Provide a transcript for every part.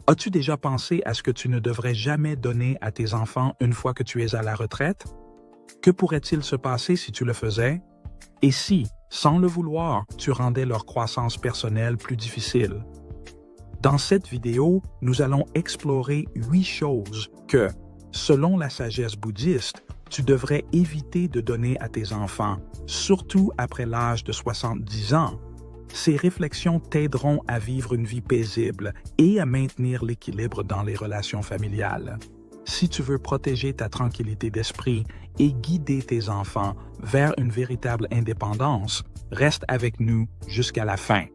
As-tu déjà pensé à ce que tu ne devrais jamais donner à tes enfants une fois que tu es à la retraite? Que pourrait-il se passer si tu le faisais? Et si, sans le vouloir, tu rendais leur croissance personnelle plus difficile? Dans cette vidéo, nous allons explorer 8 choses que, selon la sagesse bouddhiste, tu devrais éviter de donner à tes enfants, surtout après l'âge de 70 ans. Ces réflexions t'aideront à vivre une vie paisible et à maintenir l'équilibre dans les relations familiales. Si tu veux protéger ta tranquillité d'esprit et guider tes enfants vers une véritable indépendance, reste avec nous jusqu'à la fin.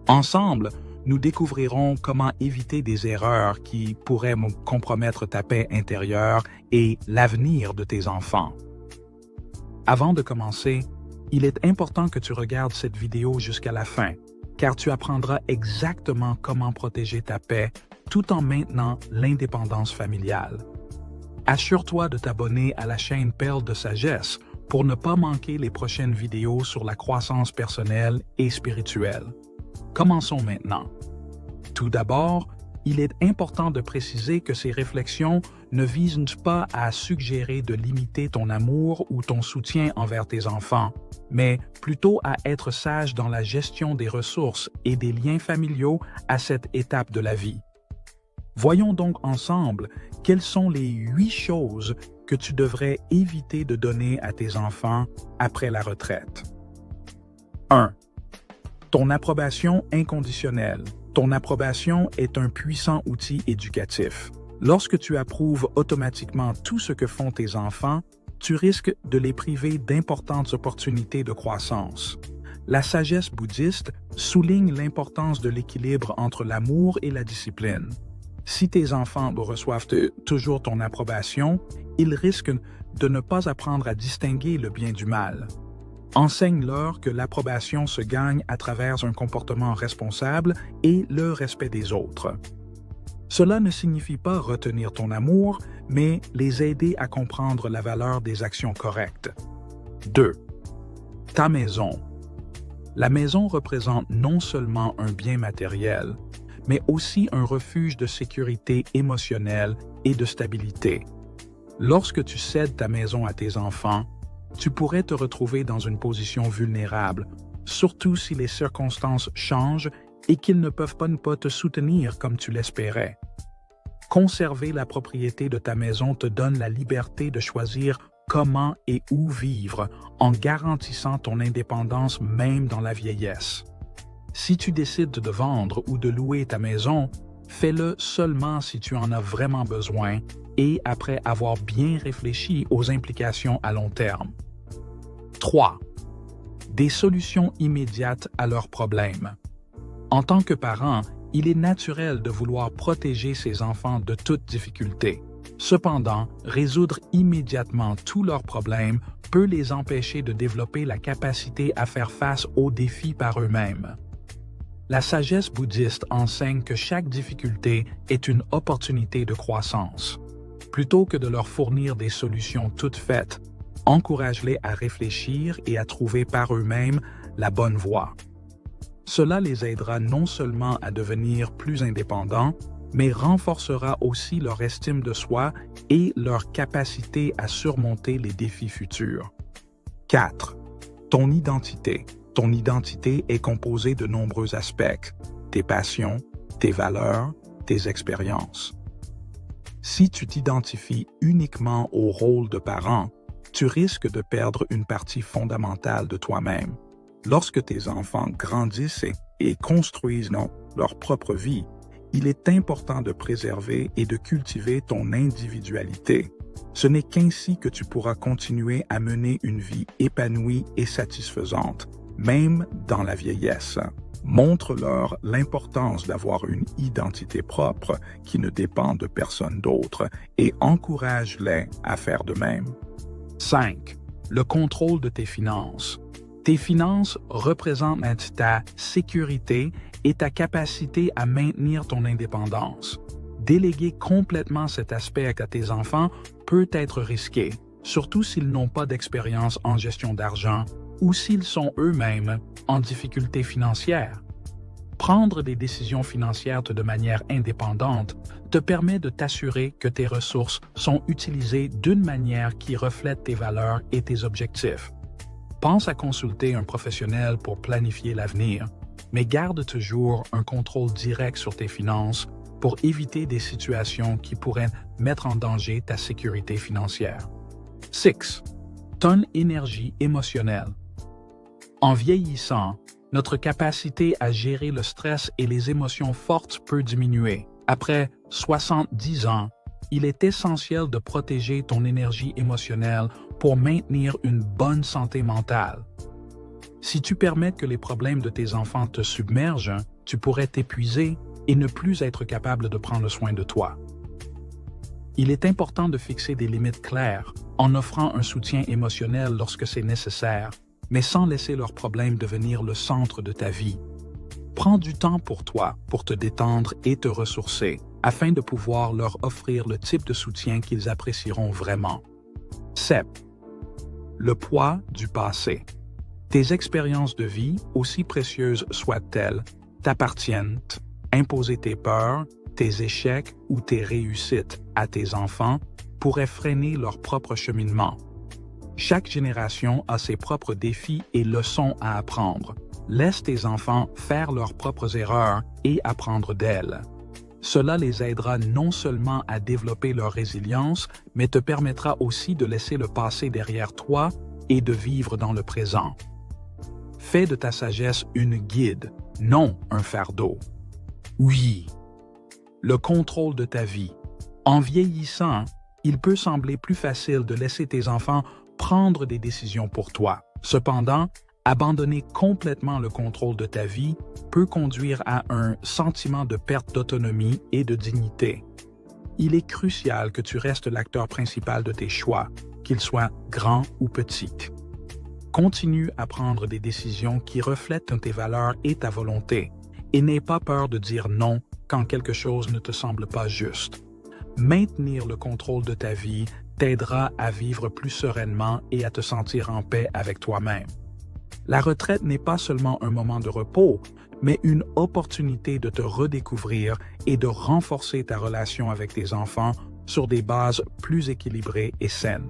Ensemble, nous découvrirons comment éviter des erreurs qui pourraient compromettre ta paix intérieure et l'avenir de tes enfants. Avant de commencer, il est important que tu regardes cette vidéo jusqu'à la fin, car tu apprendras exactement comment protéger ta paix tout en maintenant l'indépendance familiale. Assure-toi de t'abonner à la chaîne Perles de Sagesse pour ne pas manquer les prochaines vidéos sur la croissance personnelle et spirituelle. Commençons maintenant. Tout d'abord, il est important de préciser que ces réflexions ne visent pas à suggérer de limiter ton amour ou ton soutien envers tes enfants, mais plutôt à être sage dans la gestion des ressources et des liens familiaux à cette étape de la vie. Voyons donc ensemble quelles sont les 8 choses que tu devrais éviter de donner à tes enfants après la retraite. 1. Ton approbation inconditionnelle. Ton approbation est un puissant outil éducatif. Lorsque tu approuves automatiquement tout ce que font tes enfants, tu risques de les priver d'importantes opportunités de croissance. La sagesse bouddhiste souligne l'importance de l'équilibre entre l'amour et la discipline. Si tes enfants reçoivent toujours ton approbation, ils risquent de ne pas apprendre à distinguer le bien du mal. Enseigne-leur que l'approbation se gagne à travers un comportement responsable et le respect des autres. Cela ne signifie pas retenir ton amour, mais les aider à comprendre la valeur des actions correctes. 2. Ta maison. La maison représente non seulement un bien matériel, mais aussi un refuge de sécurité émotionnelle et de stabilité. Lorsque tu cèdes ta maison à tes enfants, tu pourrais te retrouver dans une position vulnérable, surtout si les circonstances changent et qu'ils ne peuvent pas te soutenir comme tu l'espérais. Conserver la propriété de ta maison te donne la liberté de choisir comment et où vivre en garantissant ton indépendance même dans la vieillesse. Si tu décides de vendre ou de louer ta maison, fais-le seulement si tu en as vraiment besoin et après avoir bien réfléchi aux implications à long terme. 3. Des solutions immédiates à leurs problèmes. En tant que parent, il est naturel de vouloir protéger ses enfants de toute difficulté. Cependant, résoudre immédiatement tous leurs problèmes peut les empêcher de développer la capacité à faire face aux défis par eux-mêmes. La sagesse bouddhiste enseigne que chaque difficulté est une opportunité de croissance. Plutôt que de leur fournir des solutions toutes faites, encourage-les à réfléchir et à trouver par eux-mêmes la bonne voie. Cela les aidera non seulement à devenir plus indépendants, mais renforcera aussi leur estime de soi et leur capacité à surmonter les défis futurs. 4. Ton identité. Ton identité est composée de nombreux aspects, tes passions, tes valeurs, tes expériences. Si tu t'identifies uniquement au rôle de parent, tu risques de perdre une partie fondamentale de toi-même. Lorsque tes enfants grandissent et construisent leur propre vie, il est important de préserver et de cultiver ton individualité. Ce n'est qu'ainsi que tu pourras continuer à mener une vie épanouie et satisfaisante, même dans la vieillesse. Montre-leur l'importance d'avoir une identité propre qui ne dépend de personne d'autre et encourage-les à faire de même. 5. Le contrôle de tes finances. Tes finances représentent ta sécurité et ta capacité à maintenir ton indépendance. Déléguer complètement cet aspect à tes enfants peut être risqué, surtout s'ils n'ont pas d'expérience en gestion d'argent ou s'ils sont eux-mêmes en difficulté financière. Prendre des décisions financières de manière indépendante te permet de t'assurer que tes ressources sont utilisées d'une manière qui reflète tes valeurs et tes objectifs. Pense à consulter un professionnel pour planifier l'avenir, mais garde toujours un contrôle direct sur tes finances pour éviter des situations qui pourraient mettre en danger ta sécurité financière. 6. Ton énergie émotionnelle. En vieillissant, notre capacité à gérer le stress et les émotions fortes peut diminuer. Après 70 ans, il est essentiel de protéger ton énergie émotionnelle pour maintenir une bonne santé mentale. Si tu permets que les problèmes de tes enfants te submergent, tu pourrais t'épuiser et ne plus être capable de prendre soin de toi. Il est important de fixer des limites claires en offrant un soutien émotionnel lorsque c'est nécessaire, mais sans laisser leurs problèmes devenir le centre de ta vie. Prends du temps pour toi, pour te détendre et te ressourcer, afin de pouvoir leur offrir le type de soutien qu'ils apprécieront vraiment. 7. Le poids du passé. Tes expériences de vie, aussi précieuses soient-elles, t'appartiennent. Imposer tes peurs, tes échecs ou tes réussites à tes enfants pourrait freiner leur propre cheminement. Chaque génération a ses propres défis et leçons à apprendre. Laisse tes enfants faire leurs propres erreurs et apprendre d'elles. Cela les aidera non seulement à développer leur résilience, mais te permettra aussi de laisser le passé derrière toi et de vivre dans le présent. Fais de ta sagesse une guide, non un fardeau. Oui, le contrôle de ta vie. En vieillissant, il peut sembler plus facile de laisser tes enfants prendre des décisions pour toi. Cependant, abandonner complètement le contrôle de ta vie peut conduire à un sentiment de perte d'autonomie et de dignité. Il est crucial que tu restes l'acteur principal de tes choix, qu'ils soient grands ou petits. Continue à prendre des décisions qui reflètent tes valeurs et ta volonté, et n'aie pas peur de dire non quand quelque chose ne te semble pas juste. Maintenir le contrôle de ta vie t'aidera à vivre plus sereinement et à te sentir en paix avec toi-même. La retraite n'est pas seulement un moment de repos, mais une opportunité de te redécouvrir et de renforcer ta relation avec tes enfants sur des bases plus équilibrées et saines.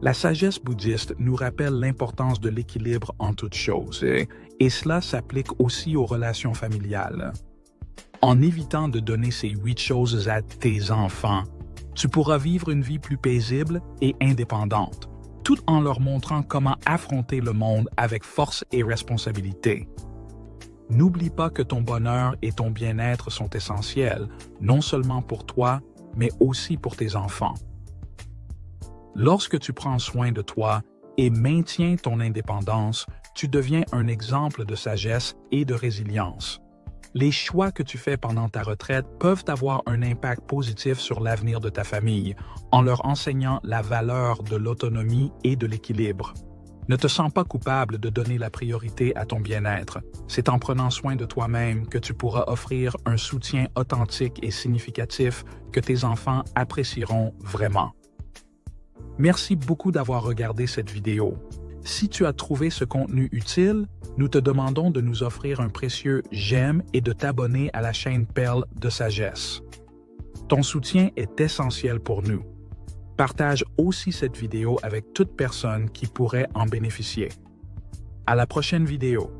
La sagesse bouddhiste nous rappelle l'importance de l'équilibre en toutes choses, et cela s'applique aussi aux relations familiales. En évitant de donner ces 8 choses à tes enfants, tu pourras vivre une vie plus paisible et indépendante, tout en leur montrant comment affronter le monde avec force et responsabilité. N'oublie pas que ton bonheur et ton bien-être sont essentiels, non seulement pour toi, mais aussi pour tes enfants. Lorsque tu prends soin de toi et maintiens ton indépendance, tu deviens un exemple de sagesse et de résilience. Les choix que tu fais pendant ta retraite peuvent avoir un impact positif sur l'avenir de ta famille, en leur enseignant la valeur de l'autonomie et de l'équilibre. Ne te sens pas coupable de donner la priorité à ton bien-être. C'est en prenant soin de toi-même que tu pourras offrir un soutien authentique et significatif que tes enfants apprécieront vraiment. Merci beaucoup d'avoir regardé cette vidéo. Si tu as trouvé ce contenu utile, nous te demandons de nous offrir un précieux j'aime et de t'abonner à la chaîne Perles de Sagesse. Ton soutien est essentiel pour nous. Partage aussi cette vidéo avec toute personne qui pourrait en bénéficier. À la prochaine vidéo.